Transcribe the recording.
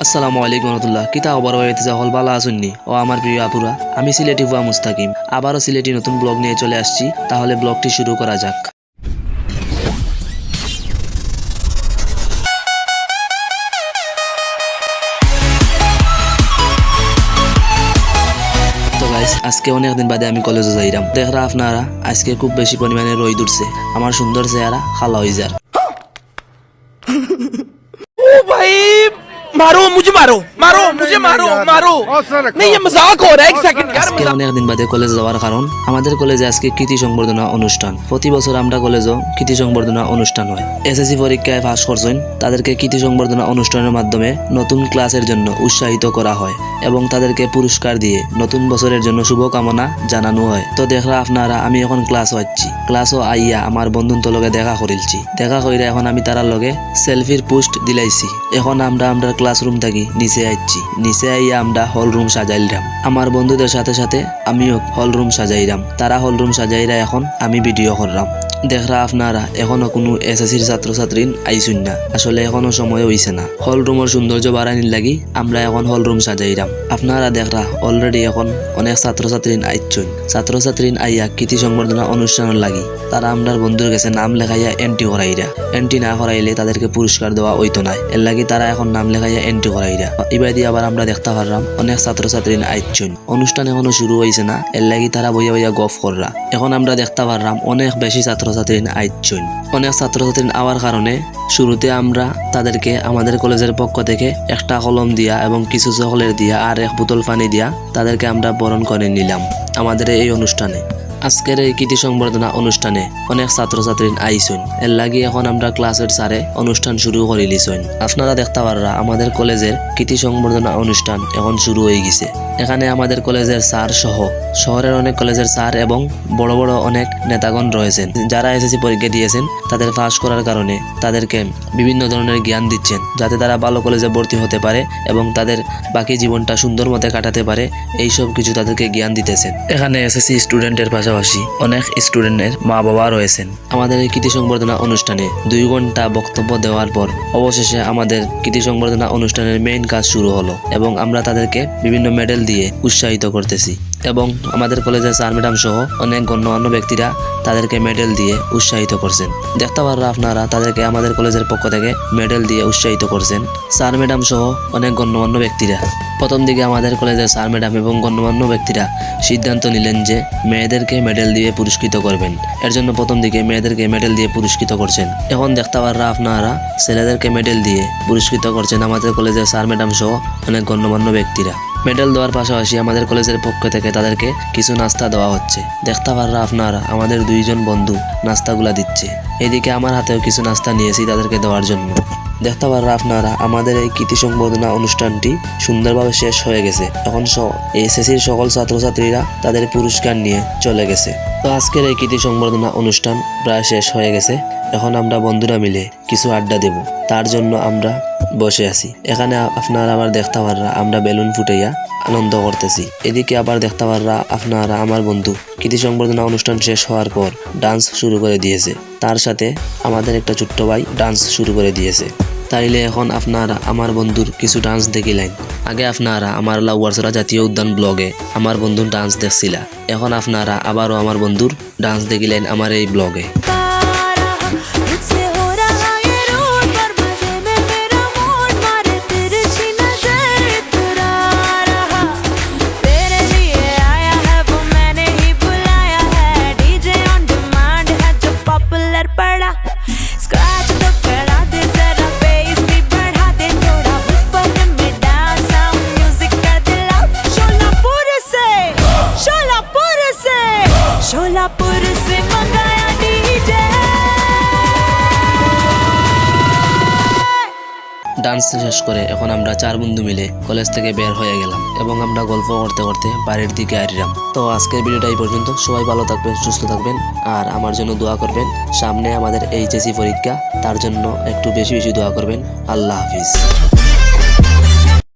আসসালামু আলাইকুম রহমতুল্লাহ। কিতা খবর হইতেছে হল ভালো আসুননি ও আমার প্রিয় আপুরা, আমি সিলেটি ফুয়া মুস্তাকিম আবারও সিলেটি নতুন ব্লগ নিয়ে চলে আসছি। তাহলে ব্লগটি শুরু করা যাক। তো গাইস, আজকে অনেকদিন বাদে আমি কলেজে যাইরাম। দেখরা আপনারা আজকে খুব বেশি পরিমাণে রোদ উঠছে, আমার সুন্দর চেহারা খালা হয়ে যার। ओ भाई मारो मुझे मारो नहीं ये मजाक हो रहा है एक सेकंड यार আজকে অনেকদিন বাদে কলেজে যাওয়ার কারণ আমাদের কলেজে আজকে কৃতি সংবর্ধনা অনুষ্ঠান। প্রতি বছর আমরা কলেজে কৃতি সংবর্ধনা অনুষ্ঠান হয়। এসএসসি পরীক্ষায় পাস করছেন তাদেরকে কৃতি সংবর্ধনা অনুষ্ঠানের মাধ্যমে নতুন ক্লাসের জন্য উৎসাহিত করা হয় এবং তাদেরকে পুরস্কার দিয়ে নতুন বছরের জন্য শুভকামনা জানানো হয়। তো দেখরা আপনারা আমি এখন ক্লাস হচ্ছি, ক্লাসও আইয়া আমার বন্ধুর লগে দেখা করিলছি। দেখা কইরা এখন আমি তারার লগে সেলফির পোস্ট দিলাইছি। এখন আমরা ক্লাসরুম থাকি নিচে আইছি, নিচে আইয়া আমরা হল রুম সাজাইলাম। আমার বন্ধুদের সাথে সাথে আমিও হল রুম সাজাইলাম। তারা হল রুম সাজাইরা এখন আমি ভিডিও করলাম। দেখরা আপনারা এখনো কোনো এসএসসির ছাত্রছাত্রী আইসুন না, আসলে এখনো সময় হইছে না। হল রুমের সৌন্দর্য বাড়ানির লাগি আমরা এখন হল রুম সাজাইলাম। আপনারা দেখরা অলরেডি এখন অনেক ছাত্রছাত্রী আইছুন। ছাত্রছাত্রী আইয়া কৃতি সংবর্ধনা অনুষ্ঠানের লাগি তারা আমরা বন্ধুর কাছে নাম লেখাইয়া এন্ট্রি করাইরা। এন্ট্রি না করাইলে তাদেরকে পুরস্কার দেওয়া হইতো না, এর লাগি তারা এখন নাম লেখাইয়া এন্ট্রি করাইরা। এবার দিয়ে আবার আমরা দেখতে পারলাম অনেক ছাত্রছাত্রী আইছুন। অনুষ্ঠান এখনো শুরু হয়েছে না, এর লাগি তারা বইয়া বইয়া গফ কররা। এখন আমরা দেখতে পারলাম অনেক বেশি ছাত্রছাত্রী আইছুন। অনেক ছাত্রছাত্রী আওয়ার কারণে শুরুতে আমরা তাদেরকে আমাদের কলেজের পক্ষ থেকে একটা কলম দিয়া এবং কিছু চকলেট দিয়া আর এক বোতল পানি দিয়া তাদেরকে আমরা বরণ করে নিলাম আমাদের এই অনুষ্ঠানে। আজকের এই কৃতি সংবর্ধনা অনুষ্ঠানে অনেক ছাত্রছাত্রী আইসুন, এর লাগি এখন আমরা ক্লাসের সারে অনুষ্ঠান শুরু করে লিছুন। আপনারা দেখতে পাররা আমাদের কলেজের কৃতি সংবর্ধনা অনুষ্ঠান এখন শুরু হয়ে গেছে। এখানে আমাদের কলেজের স্যার সহ শহরের অনেক কলেজের স্যার এবং বড় বড় অনেক নেতাগণ রয়েছেন, যারা এসএসসি পরীক্ষা দিয়েছেন তাদের পাস করার কারণে তাদেরকে বিভিন্ন ধরনের জ্ঞান দিচ্ছেন যাতে তারা ভালো কলেজে ভর্তি হতে পারে এবং তাদের বাকি জীবনটা সুন্দর মতে কাটাতে পারে। এইসব কিছু তাদেরকে জ্ঞান দিতেছেন। এখানে এসএসসি স্টুডেন্টের পাশাপাশি অনেক স্টুডেন্টের মা বাবা রয়েছেন। আমাদের এই কৃতি সংবর্ধনা অনুষ্ঠানে 2 ঘন্টা বক্তব্য দেওয়ার পর অবশেষে আমাদের কৃতি সংবর্ধনা অনুষ্ঠানের মেইন কাজ শুরু হলো এবং আমরা তাদেরকে বিভিন্ন মেডেল দিয়ে উৎসাহিত করতেছি এবং আমাদের কলেজের স্যার ম্যাডাম সহ অনেক গণ্যমান্য ব্যক্তিরা তাদেরকে মেডেল দিয়ে উৎসাহিত করছেন। দেখতে পাররা আপনারা তাদেরকে আমাদের কলেজের পক্ষ থেকে মেডেল দিয়ে উৎসাহিত করছেন স্যার ম্যাডাম সহ অনেক গণ্যমান্য ব্যক্তিরা। প্রথম দিকে আমাদের কলেজের স্যার ম্যাডাম এবং গণ্যমান্য ব্যক্তিরা সিদ্ধান্ত নিলেন যে মেয়েদেরকে মেডেল দিয়ে পুরস্কৃত করবেন। এর জন্য প্রথম দিকে মেয়েদেরকে মেডেল দিয়ে পুরস্কৃত করছেন। এখন দেখতে পাররা আপনারা ছেলেদেরকে মেডেল দিয়ে পুরস্কৃত করছেন আমাদের কলেজের স্যার ম্যাডাম সহ অনেক গণ্যমান্য ব্যক্তিরা। মেডেল দেওয়ার পাশাপাশি আমাদের কলেজের পক্ষ থেকে তাদেরকে কিছু নাস্তা দেওয়া হচ্ছে। দেখতে পাররা আপনারা আমাদের 2 জন বন্ধু নাস্তাগুলা দিচ্ছে। এদিকে আমার হাতেও কিছু নাস্তা নিয়েছি তাদেরকে দেওয়ার জন্য। দেখতে পাররা আপনারা আমাদের এই কৃতি সংবর্ধনা অনুষ্ঠানটি সুন্দরভাবে শেষ হয়ে গেছে। এখন এসএসসির সকল ছাত্রছাত্রীরা তাদের পুরস্কার নিয়ে চলে গেছে। তো আজকের এই কৃতি সংবর্ধনা অনুষ্ঠান প্রায় শেষ হয়ে গেছে। এখন আমরা বন্ধুরা মিলে কিছু আড্ডা দেব, তার জন্য আমরা বসে আছি। এখানে আপনারা আবার দেখতে পাররা আমরা বেলুন ফুটাইয়া আনন্দ করতেছি। এদিকে আবার দেখতে পাররা আপনারা আমার বন্ধু কৃতি সংবর্ধনা অনুষ্ঠান শেষ হওয়ার পর ডান্স শুরু করে দিয়েছে। তার সাথে আমাদের একটা ছোট্ট ভাই ডান্স শুরু করে দিয়েছে। তাইলে এখন আপনারা আমার বন্ধুর কিছু ডান্স দেখিলেন। আগে আপনারা আমার লাউয়ারছড়া জাতীয় উদ্যান ব্লগে আমার বন্ধুর ডান্স দেখছিলা, এখন আপনারা আবারও আমার বন্ধুর ডান্স দেখিলেন আমার এই ব্লগে। शोलापुर से मंगाया डीजे। ডান্স শেষ করে এখন আমরা 4 বন্ধু মিলে কলেজ থেকে বের হয়ে গেলাম এবং আমরা গল্প করতে করতে বাড়ির দিকে আসলাম। তো আজকের ভিডিওটা এই পর্যন্ত। সবাই ভালো থাকবেন, সুস্থ থাকবেন আর আমার জন্য দোয়া করবেন। সামনে আমাদের এইচএসসি পরীক্ষা, তার জন্য একটু বেশি বেশি দোয়া করবেন। আল্লাহ হাফিজ।